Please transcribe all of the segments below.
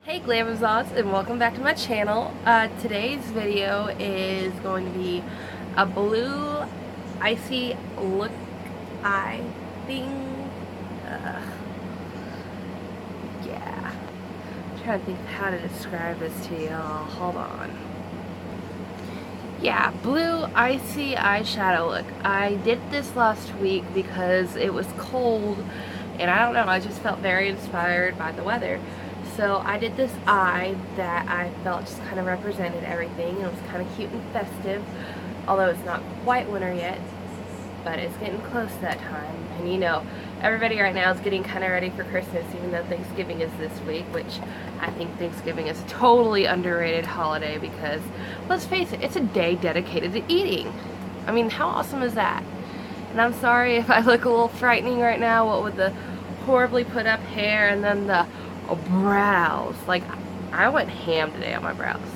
Hey Glamazons, and welcome back to my channel. Today's video is going to be a blue icy look eye thing. Yeah. I'm trying to think of how to describe this to y'all. Hold on. Yeah, blue icy eyeshadow look. I did this last week because it was cold and I don't know, I just felt very inspired by the weather. So I did this eye that I felt just kind of represented everything. It was kind of cute and festive, although it's not quite winter yet, but it's getting close to that time. And you know, everybody right now is getting kind of ready for Christmas, even though Thanksgiving is this week, which I think Thanksgiving is a totally underrated holiday because, let's face it, it's a day dedicated to eating. I mean, how awesome is that? And I'm sorry if I look a little frightening right now, what with the horribly put up hair and then the brows. Like, I went ham today on my brows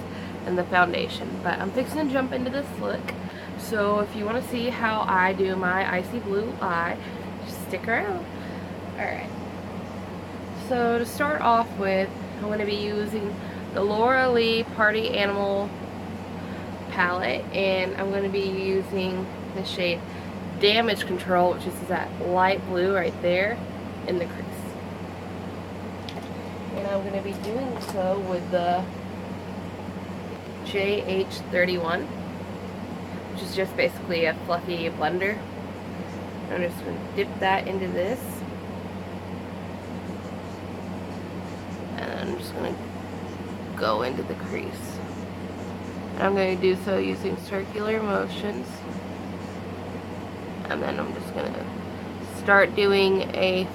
and the foundation, but I'm fixing to jump into this look. So if you want to see how I do my icy blue eye, just stick around. Alright, so to start off with, I'm going to be using the Laura Lee Party Animal palette, and I'm going to be using the shade Damage Control, which is that light blue right there in the crease. And I'm going to be doing so with the JH31, which is just basically a fluffy blender. I'm just going to dip that into this. And I'm just going to go into the crease. And I'm going to do so using circular motions. And then I'm just going to start doing a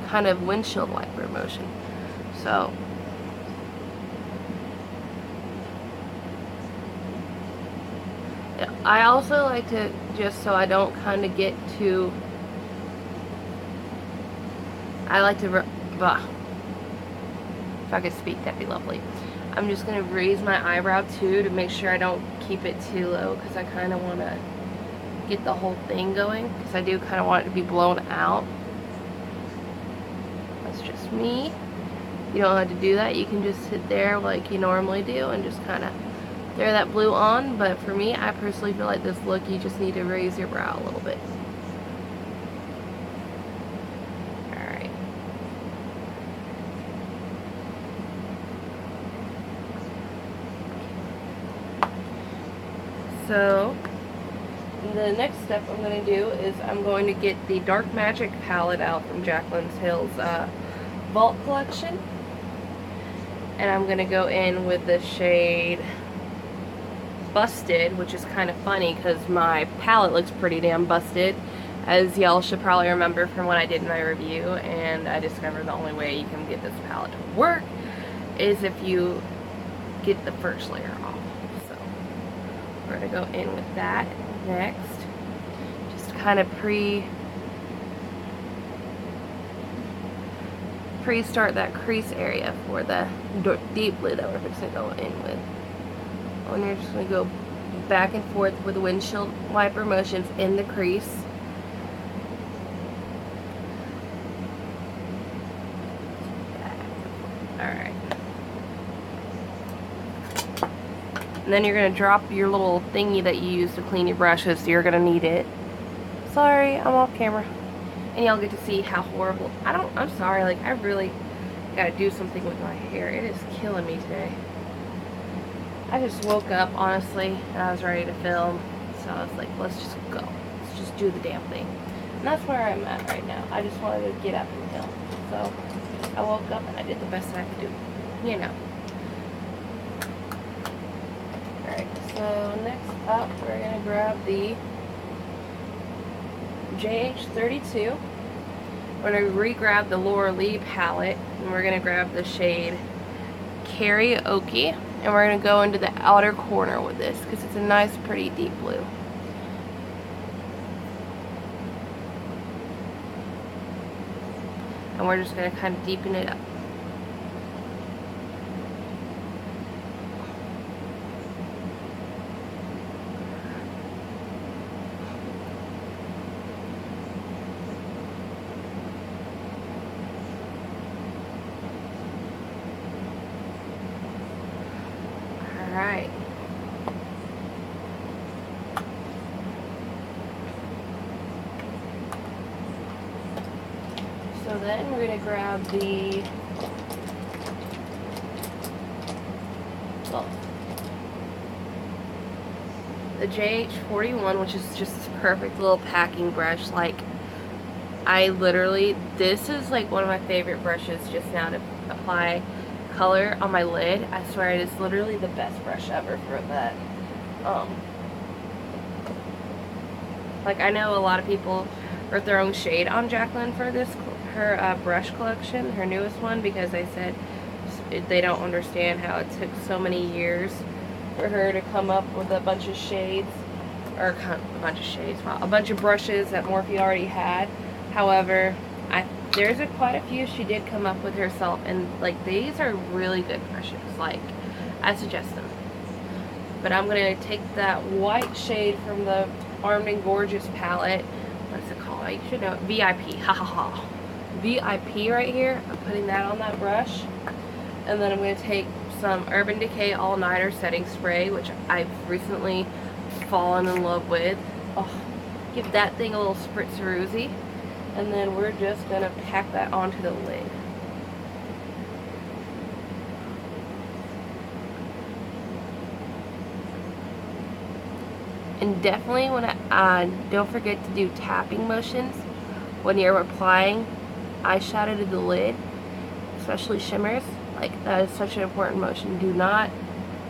kind of windshield wiper motion. So, I also like to, just so I don't kind of get too, I like to, if I could speak, that'd be lovely. I'm just going to raise my eyebrow too to make sure I don't keep it too low, because I kind of want to get the whole thing going, because I do kind of want it to be blown out. That's just me. You don't have to do that. You can just sit there like you normally do and just kind of throw that blue on. But for me, I personally feel like this look, you just need to raise your brow a little bit. Alright. So, the next step I'm going to do is I'm going to get the Dark Magic palette out from Jaclyn Hill's Vault collection. And I'm going to go in with the shade Busted, which is kind of funny because my palette looks pretty damn busted, as y'all should probably remember from what I did in my review. And I discovered the only way you can get this palette to work is if you get the first layer off. So we're going to go in with that next. Just kind of pre-start that crease area for the deep blue that we're fixing to go in with. And you're just going to go back and forth with the windshield wiper motions in the crease. Alright. And then you're going to drop your little thingy that you use to clean your brushes, so you're going to need it. Sorry, I'm off camera. And y'all get to see how horrible, I'm sorry, like, I really gotta do something with my hair. It is killing me today. I just woke up, honestly, and I was ready to film. So I was like, let's just go. Let's just do the damn thing. And that's where I'm at right now. I just wanted to get up and film. So I woke up and I did the best I could do. You know. Alright, so next up, we're gonna grab the JH32. We're going to re-grab the Laura Lee palette, and we're going to grab the shade Karaoke, and we're going to go into the outer corner with this because it's a nice pretty deep blue. And we're just going to kind of deepen it up. Alright. So then we're going to grab the, the JH41, which is just this perfect little packing brush. Like, I literally, this is like one of my favorite brushes just now to apply color on my lid. I swear it is literally the best brush ever for that. Like, I know a lot of people wrote their own shade on Jaclyn for this, her brush collection, her newest one, because they said they don't understand how it took so many years for her to come up with a bunch of shades, or a bunch of shades, wow, a bunch of brushes that Morphe already had. However, there's quite a few she did come up with herself, and like, these are really good brushes. Like, I suggest them. But I'm gonna take that white shade from the Armed and Gorgeous palette. What's it called? You should know it. VIP. Ha ha ha. VIP right here. I'm putting that on that brush, and then I'm gonna take some Urban Decay All Nighter setting spray, which I've recently fallen in love with. Oh, give that thing a little spritz-a-roozy. And then we're just going to pack that onto the lid. And definitely when don't forget to do tapping motions when you're applying eyeshadow to the lid, especially shimmers. Like, that is such an important motion. Do not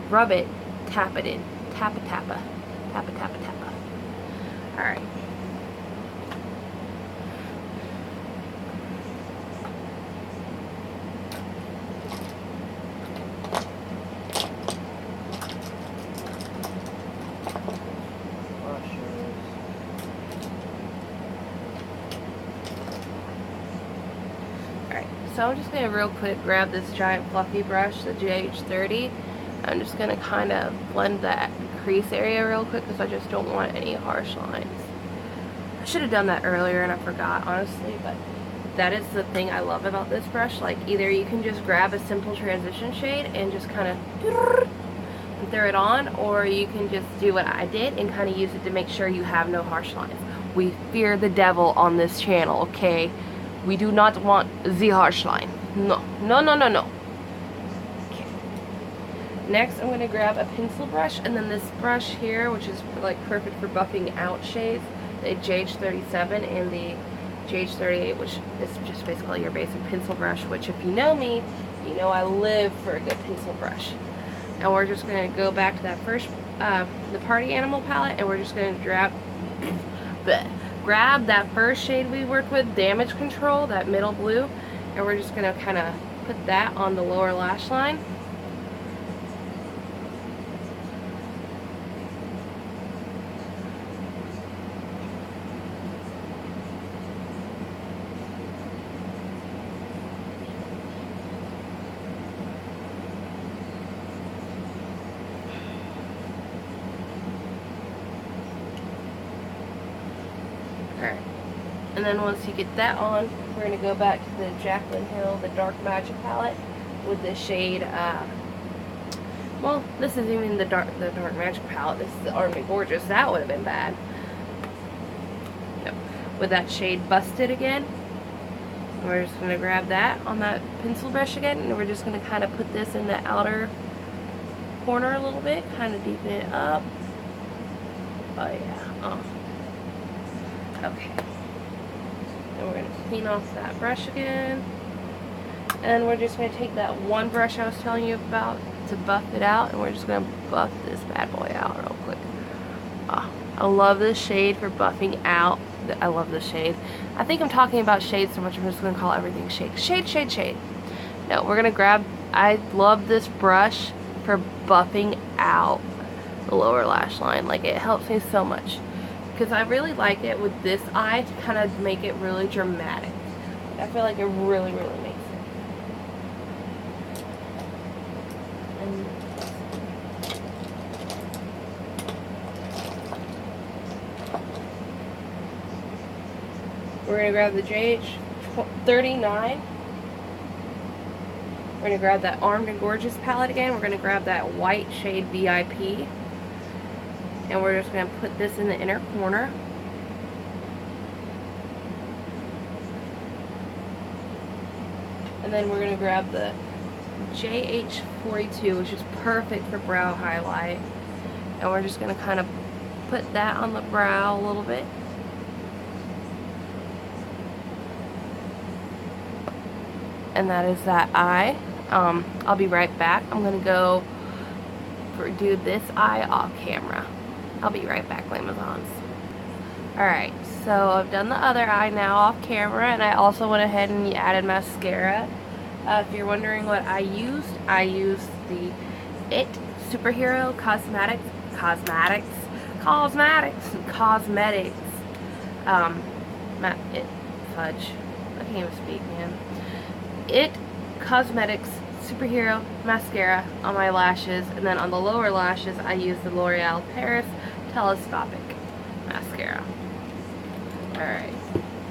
rub it, tap it in. Tappa tappa. Tappa tappa tappa. Alright. So I'm just going to real quick grab this giant fluffy brush, the JH30. I'm just going to kind of blend that crease area real quick because I just don't want any harsh lines. I should have done that earlier and I forgot, honestly, but that is the thing I love about this brush. Like, either you can just grab a simple transition shade and just kind of throw it on, or you can just do what I did and kind of use it to make sure you have no harsh lines. We fear the devil on this channel, okay? We do not want the harsh line. No. No, no, no, no. Okay. Next, I'm going to grab a pencil brush, and then this brush here, which is like perfect for buffing out shades, the JH37 and the JH38, which is just basically your basic pencil brush, which, if you know me, you know I live for a good pencil brush. And we're just going to go back to that first, the Party Animal palette, and we're just going to grab that first shade we worked with, Damage Control, that middle blue, and we're just going to kind of put that on the lower lash line. Alright, and then once you get that on, we're going to go back to the Jaclyn Hill, the Dark Magic palette, with the shade, well, this isn't even the Dark Magic palette, this is the Armed and Gorgeous. That would have been bad. Yep. With that shade Busted again. And we're just going to grab that on that pencil brush again, and we're just going to kind of put this in the outer corner a little bit, kind of deepen it up. Oh yeah, okay. And we're going to clean off that brush again. And we're just going to take that one brush I was telling you about to buff it out, and we're just going to buff this bad boy out real quick. Oh, I love this shade for buffing out. I love this shade. I think I'm talking about shades so much, I'm just going to call everything shade. Shade, shade, shade. No, we're going to grab, I love this brush for buffing out the lower lash line. Like, it helps me so much. Because I really like it with this eye to kind of make it really dramatic. I feel like it really, really makes it. And we're going to grab the JH39. We're We're going to grab that Armed and Gorgeous palette again. We're going to grab that white shade VIP. And we're just going to put this in the inner corner. And then we're going to grab the JH42, which is perfect for brow highlight. And we're just going to kind of put that on the brow a little bit. And that is that eye. I'll be right back. I'm going to go do this eye off camera. I'll be right back, Glamazons. Alright, so I've done the other eye now off camera, and I also went ahead and added mascara. If you're wondering what I used the IT Superhero Cosmetics, fudge, I can't even speak, man. IT Cosmetics Superhero Mascara on my lashes, and then on the lower lashes I use the L'Oreal Paris Telescopic Mascara. Alright,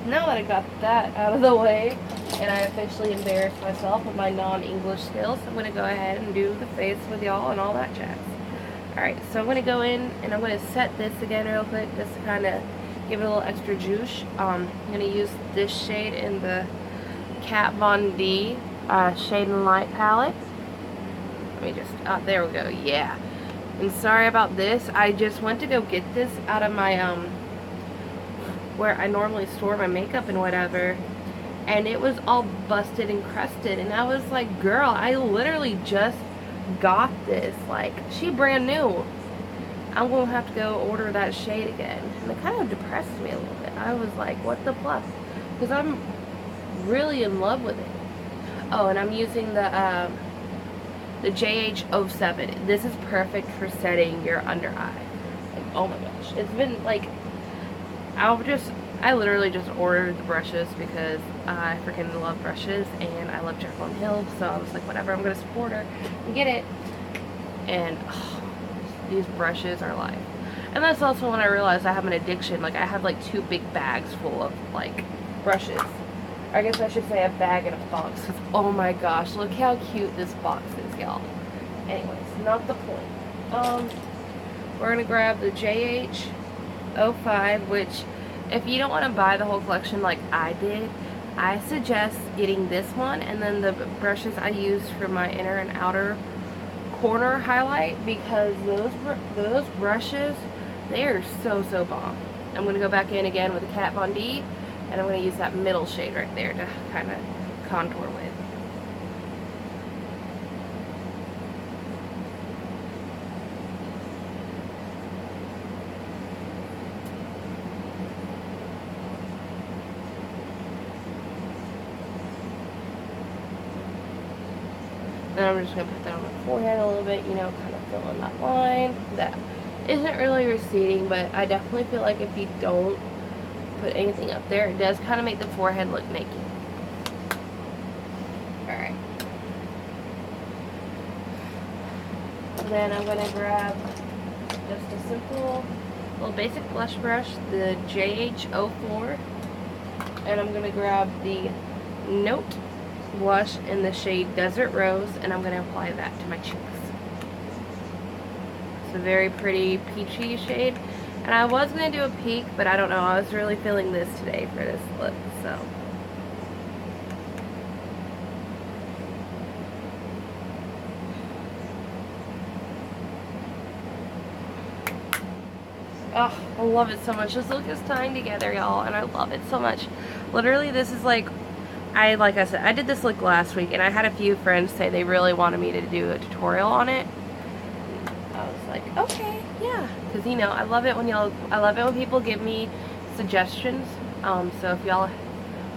now that I got that out of the way, and I officially embarrassed myself with my non-English skills, I'm going to go ahead and do the face with y'all and all that jazz. Alright, so I'm going to go in and I'm going to set this again real quick just to kind of give it a little extra juice. I'm going to use this shade in the Kat Von D Shade and Light palette. Let me just, there we go, yeah. And sorry about this, I just went to go get this out of my, where I normally store my makeup and whatever, and it was all busted and crusted, and I was like, girl, I literally just got this, like, she brand new. I'm gonna have to go order that shade again, and it kind of depressed me a little bit. I was like, what the plus? Because I'm really in love with it. Oh, and I'm using the JH07. This is perfect for setting your under eye. Like, oh my gosh, it's been like, I literally just ordered the brushes because I freaking love brushes and I love Jaclyn Hill, so I was like, whatever, I'm gonna support her and get it. And oh, these brushes are life. And that's also when I realized I have an addiction. Like, I have like 2 big bags full of like brushes. I guess I should say a bag and a box. Oh my gosh, look how cute this box is, y'all. Anyways, not the point. We're gonna grab the JH05, which, if you don't want to buy the whole collection like I did, I suggest getting this one and then the brushes I use for my inner and outer corner highlight, because those brushes, they are so bomb. I'm gonna go back in again with the Kat Von D. And I'm going to use that middle shade right there to kind of contour with. Then I'm just going to put that on my forehead a little bit, you know, kind of fill in that line. That isn't really receding, but I definitely feel like if you don't put anything up there, it does kind of make the forehead look naked. Alright. Then I'm going to grab just a simple little basic blush brush, the JH04, and I'm going to grab the Note blush in the shade Desert Rose, and I'm going to apply that to my cheeks. It's a very pretty peachy shade. And I was going to do a peak, but I don't know. I was really feeling this today for this look, so. Oh, I love it so much. This look is tying together, y'all, and I love it so much. Literally, this is like I said, I did this look last week, and I had a few friends say they really wanted me to do a tutorial on it. I was like, okay, yeah, because you know, I love it when people give me suggestions. So if y'all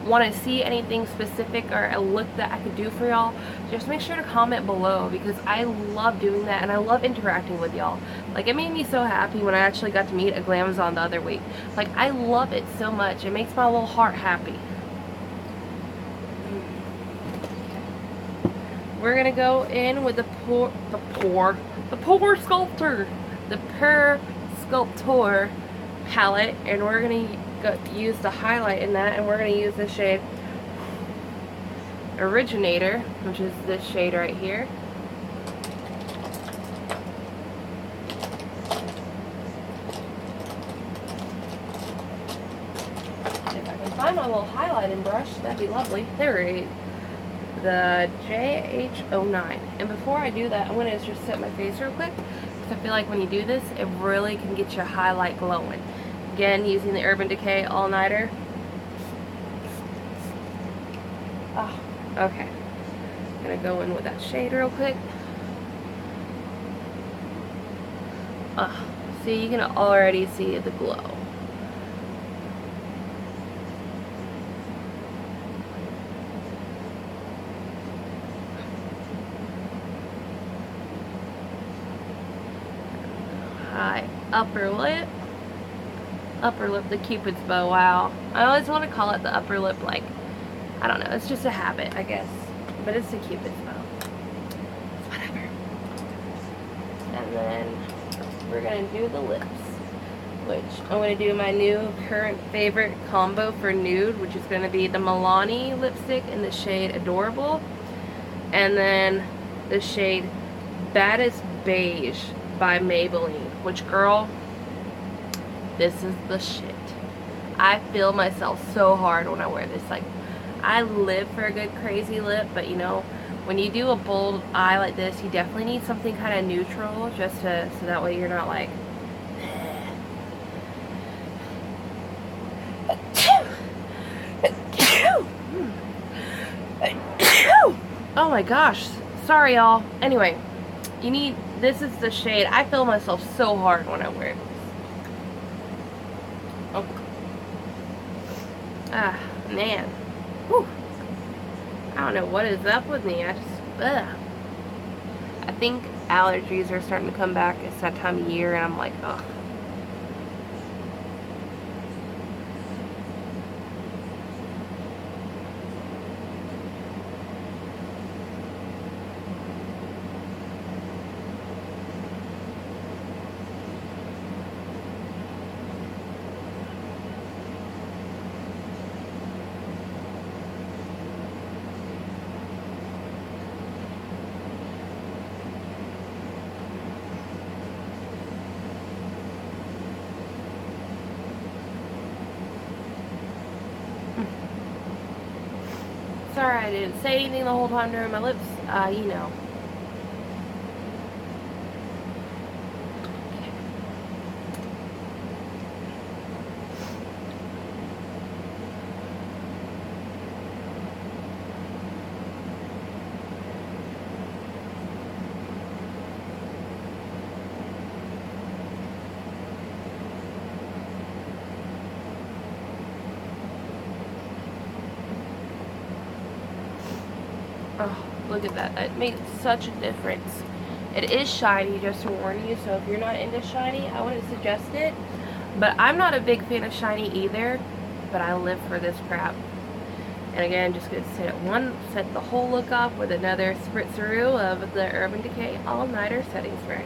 want to see anything specific or a look that I could do for y'all, just make sure to comment below, because I love doing that and I love interacting with y'all. Like, it made me so happy when I actually got to meet a Glamazon the other week. Like, I love it so much. It makes my little heart happy. We're gonna go in with the PUR Sculptor palette, and we're gonna use the highlight in that, and we're gonna use the shade Originator, which is this shade right here. If I can find my little highlighting brush, that'd be lovely. There it is. The JH09. And before I do that, I'm going to just set my face real quick, because I feel like when you do this, it really can get your highlight glowing. Again, using the Urban Decay All Nighter. Oh, okay. I'm going to go in with that shade real quick. See, you can already see the glow. Upper lip. Upper lip, the Cupid's bow. Wow. I always want to call it the upper lip, like, I don't know, it's just a habit, I guess. But it's the Cupid's bow. It's whatever. And then we're going to do the lips, which I'm going to do my new current favorite combo for nude, which is going to be the Milani lipstick in the shade Adorable. And then the shade Baddest Beige by Maybelline, which, girl, this is the shit. I feel myself so hard when I wear this. Like, I live for a good crazy lip, but you know, when you do a bold eye like this, you definitely need something kind of neutral, just to, so that way you're not like, oh my gosh, sorry y'all. Anyway, you need, this is the shade. I feel myself so hard when I wear this. Oh. Ah, man. Whew. I don't know what is up with me. I think allergies are starting to come back. It's that time of year and I'm like, ugh. Sorry I didn't say anything the whole time during my lips, you know. Oh, look at that. It makes such a difference. It is shiny, just to warn you, so if you're not into shiny, I wouldn't suggest it. But I'm not a big fan of shiny either, but I live for this crap. And again, just going to set the whole look off with another spritzeroo of the Urban Decay All Nighter setting spray.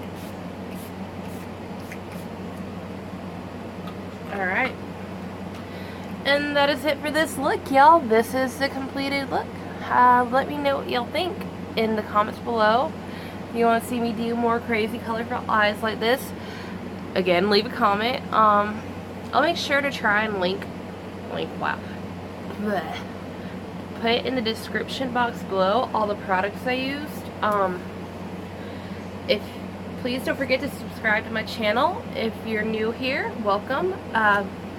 Alright. And that is it for this look, y'all. This is the completed look. Let me know what y'all think in the comments below. If you want to see me do more crazy colorful eyes like this, again, leave a comment. I'll make sure to try and wow. Blech. Put it in the description box below, all the products I used. Please don't forget to subscribe to my channel. If you're new here, welcome.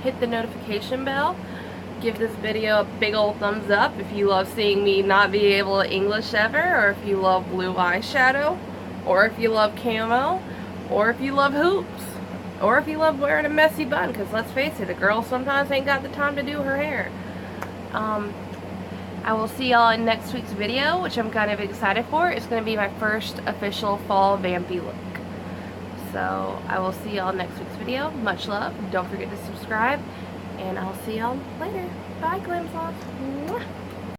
Hit the notification bell. Give this video a big old thumbs up if you love seeing me not be able to English ever, or if you love blue eyeshadow, or if you love camo, or if you love hoops, or if you love wearing a messy bun, because let's face it, a girl sometimes ain't got the time to do her hair. I will see y'all in next week's video, which I'm kind of excited for. It's going to be my first official fall vampy look. So I will see y'all in next week's video. Much love. Don't forget to subscribe. And I'll see y'all later. Bye, Glam Sauce.